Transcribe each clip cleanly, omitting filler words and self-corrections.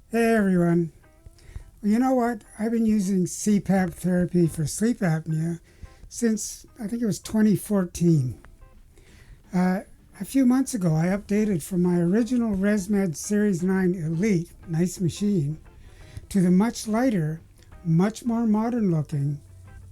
Hey everyone. Well, you know what? I've been using CPAP therapy for sleep apnea since I think it was 2014. Uh, a few months ago, I updated from my original ResMed Series 9 Elite, nice machine, to the much lighter, much more modern looking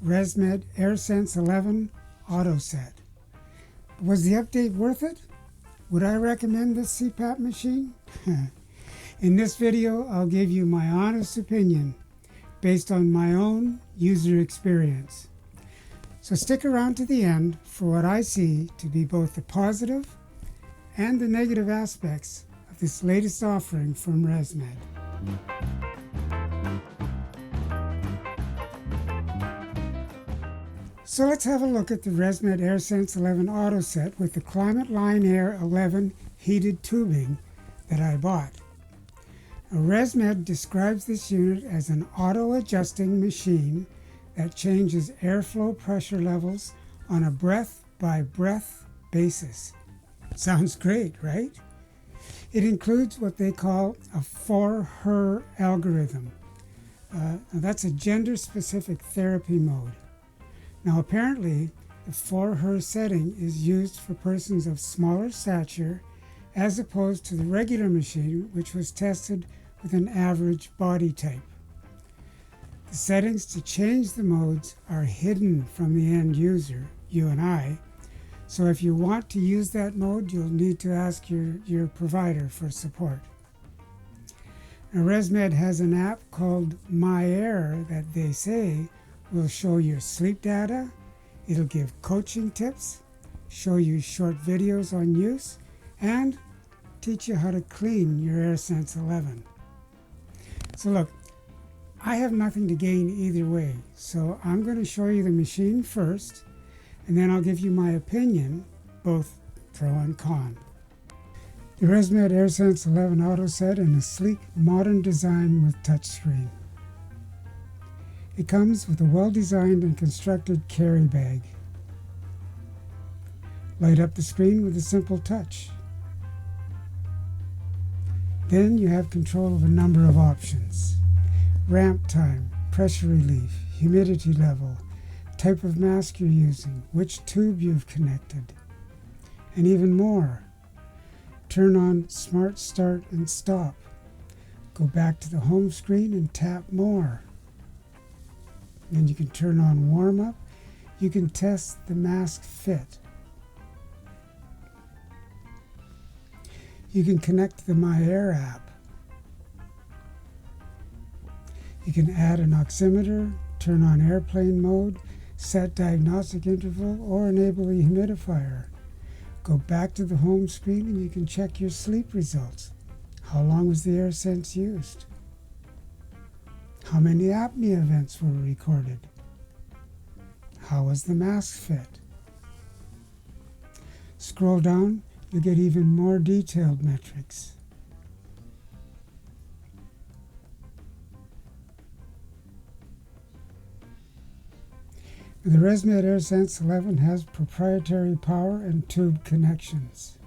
ResMed Airsense 11 Auto Set. Was the update worth it? Would I recommend this CPAP machine? In this video, I'll give you my honest opinion based on my own user experience. So stick around to the end for what I see to be both the positive and the negative aspects of this latest offering from ResMed. So let's have a look at the ResMed Airsense 11 Auto Set with the Climate Line Air 11 heated tubing that I bought. ResMed describes this unit as an auto-adjusting machine that changes airflow pressure levels on a breath-by-breath basis. Sounds great, right? It includes what they call a for-her algorithm. That's a gender-specific therapy mode. Now apparently, the for-her setting is used for persons of smaller stature as opposed to the regular machine, which was tested with an average body type. The settings to change the modes are hidden from the end user, you and I, so if you want to use that mode, you'll need to ask your provider for support. Now, ResMed has an app called MyAir that they say will show your sleep data, it'll give coaching tips, show you short videos on use, and teach you how to clean your Airsense 11. So look, I have nothing to gain either way, so I'm going to show you the machine first, and then I'll give you my opinion, both pro and con. The ResMed Airsense 11 Auto Set in a sleek, modern design with touchscreen. It comes with a well-designed and constructed carry bag. Light up the screen with a simple touch. Then you have control of a number of options. Ramp time, pressure relief, humidity level, type of mask you're using, which tube you've connected, and even more. Turn on Smart Start and Stop. Go back to the home screen and tap More. Then you can turn on Warm Up. You can test the mask fit. You can connect to the MyAir app. You can add an oximeter, turn on airplane mode, set diagnostic interval, or enable a humidifier. Go back to the home screen and you can check your sleep results. How long was the Airsense used? How many apnea events were recorded? How was the mask fit? Scroll down, you get even more detailed metrics. The ResMed Airsense 11 has proprietary power and tube connections.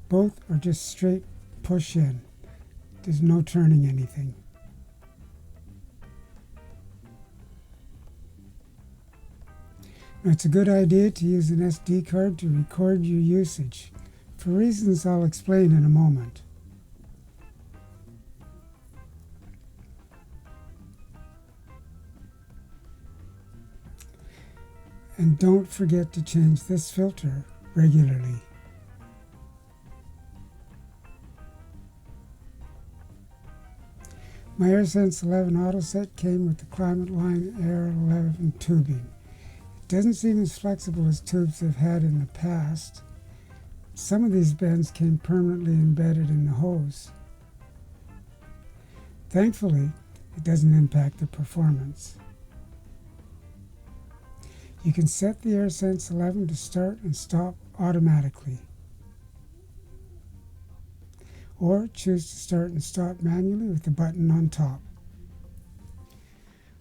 Both are just straight push in. There's no turning anything. Now, it's a good idea to use an SD card to record your usage, for reasons I'll explain in a moment. And don't forget to change this filter regularly. My Airsense 11 Auto Set came with the Climate Line Air 11 tubing. It doesn't seem as flexible as tubes I've had in the past. Some of these bends came permanently embedded in the hose. Thankfully, it doesn't impact the performance. You can set the Airsense 11 to start and stop automatically, or choose to start and stop manually with the button on top.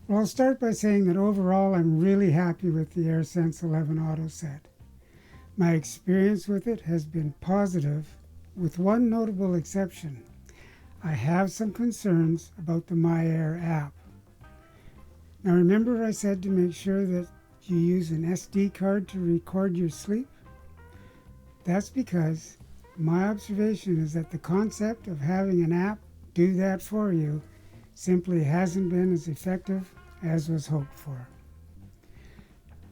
Well, I'll start by saying that overall I'm really happy with the Airsense 11 Auto Set. My experience with it has been positive with one notable exception. I have some concerns about the MyAir app. Now remember I said to make sure that you use an SD card to record your sleep? That's because my observation is that the concept of having an app do that for you simply hasn't been as effective as was hoped for.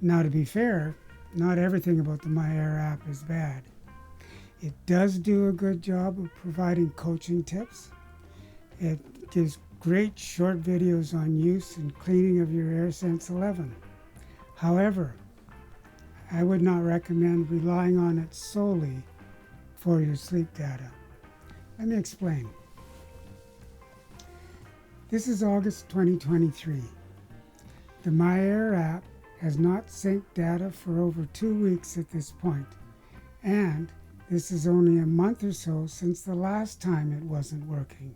Now to be fair, not everything about the MyAir app is bad. It does do a good job of providing coaching tips. It gives great short videos on use and cleaning of your AirSense 11. However, I would not recommend relying on it solely for your sleep data. Let me explain. This is August 2023. The MyAir app has not synced data for over 2 weeks at this point, and this is only a month or so since the last time it wasn't working.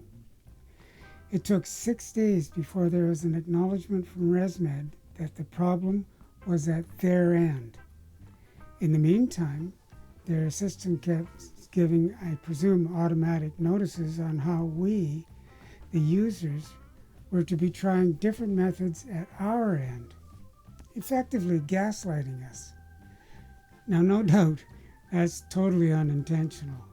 It took 6 days before there was an acknowledgement from ResMed that the problem was at their end. In the meantime, their system kept giving, I presume, automatic notices on how we, the users, were to be trying different methods at our end, effectively gaslighting us. Now, no doubt, that's totally unintentional.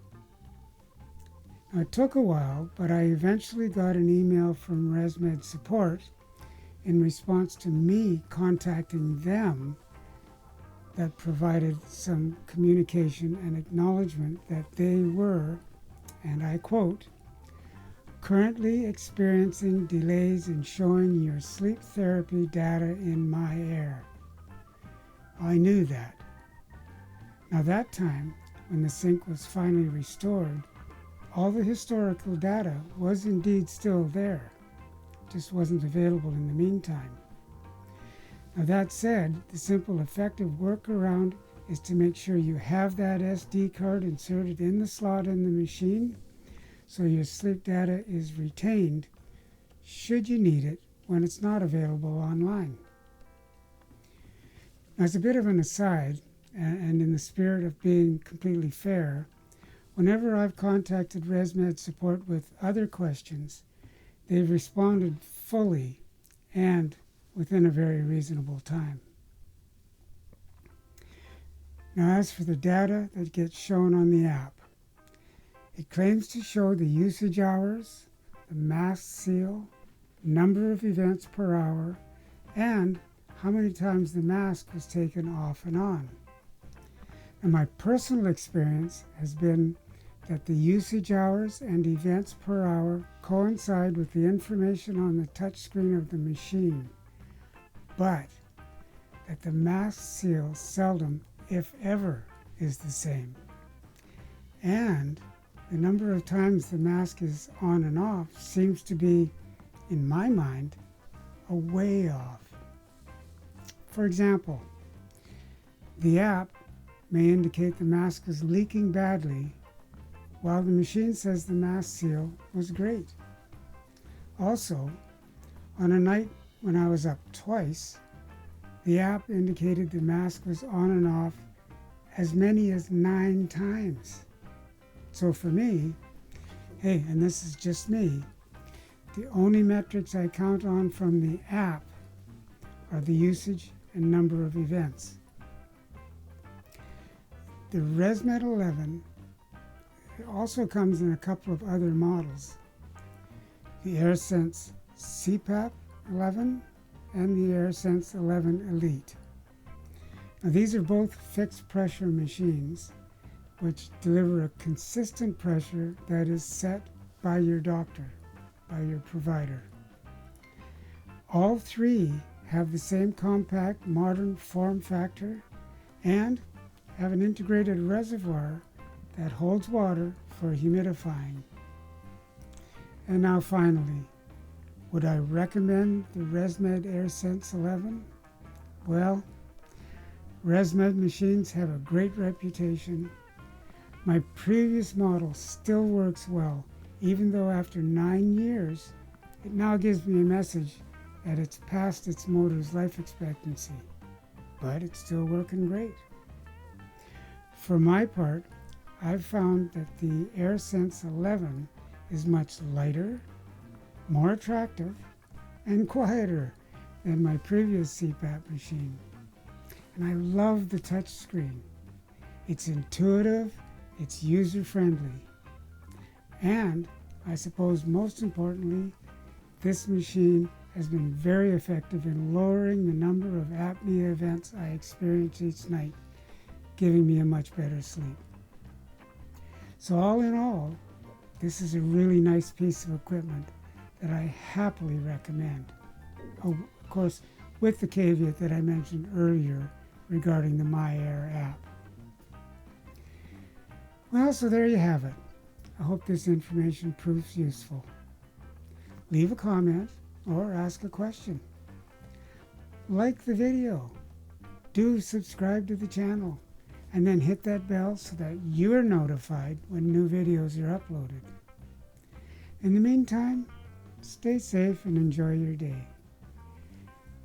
Now, it took a while, but I eventually got an email from ResMed support in response to me contacting them that provided some communication and acknowledgement that they were, and I quote, currently experiencing delays in showing your sleep therapy data in MyAir. I knew that. Now that time, when the sync was finally restored, all the historical data was indeed still there, just wasn't available in the meantime. Now that said, the simple effective workaround is to make sure you have that SD card inserted in the slot in the machine so your sleep data is retained should you need it when it's not available online. Now, as a bit of an aside, and in the spirit of being completely fair, whenever I've contacted ResMed support with other questions, they've responded fully and within a very reasonable time. Now, as for the data that gets shown on the app, it claims to show the usage hours, the mask seal, number of events per hour, and how many times the mask was taken off and on. And my personal experience has been that the usage hours and events per hour coincide with the information on the touchscreen of the machine, but that the mask seal seldom, if ever, is the same. And the number of times the mask is on and off seems to be, in my mind, a way off. For example, the app may indicate the mask is leaking badly, while the machine says the mask seal was great. Also, on a night when I was up twice, the app indicated the mask was on and off as many as 9 times. So for me, hey, and this is just me, the only metrics I count on from the app are the usage and number of events. The ResMed 11 also comes in a couple of other models, the AirSense CPAP 11 and the AirSense 11 Elite. Now, these are both fixed pressure machines which deliver a consistent pressure that is set by your doctor, by your provider. All three have the same compact, modern form factor and have an integrated reservoir that holds water for humidifying. And now finally, would I recommend the ResMed AirSense 11? Well, ResMed machines have a great reputation. My previous model still works well, even though after 9 years, it now gives me a message that it's past its motor's life expectancy, but it's still working great. For my part, I've found that the AirSense 11 is much lighter, more attractive, and quieter than my previous CPAP machine. And I love the touch screen. It's intuitive, it's user-friendly. And I suppose most importantly, this machine has been very effective in lowering the number of apnea events I experience each night, giving me a much better sleep. So all in all, this is a really nice piece of equipment that I happily recommend. Oh, of course, with the caveat that I mentioned earlier regarding the MyAir app. Well, so there you have it. I hope this information proves useful. Leave a comment or ask a question. Like the video. Do subscribe to the channel and then hit that bell so that you're notified when new videos are uploaded. In the meantime, stay safe and enjoy your day.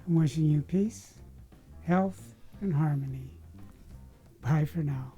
I'm wishing you peace, health, and harmony. Bye for now.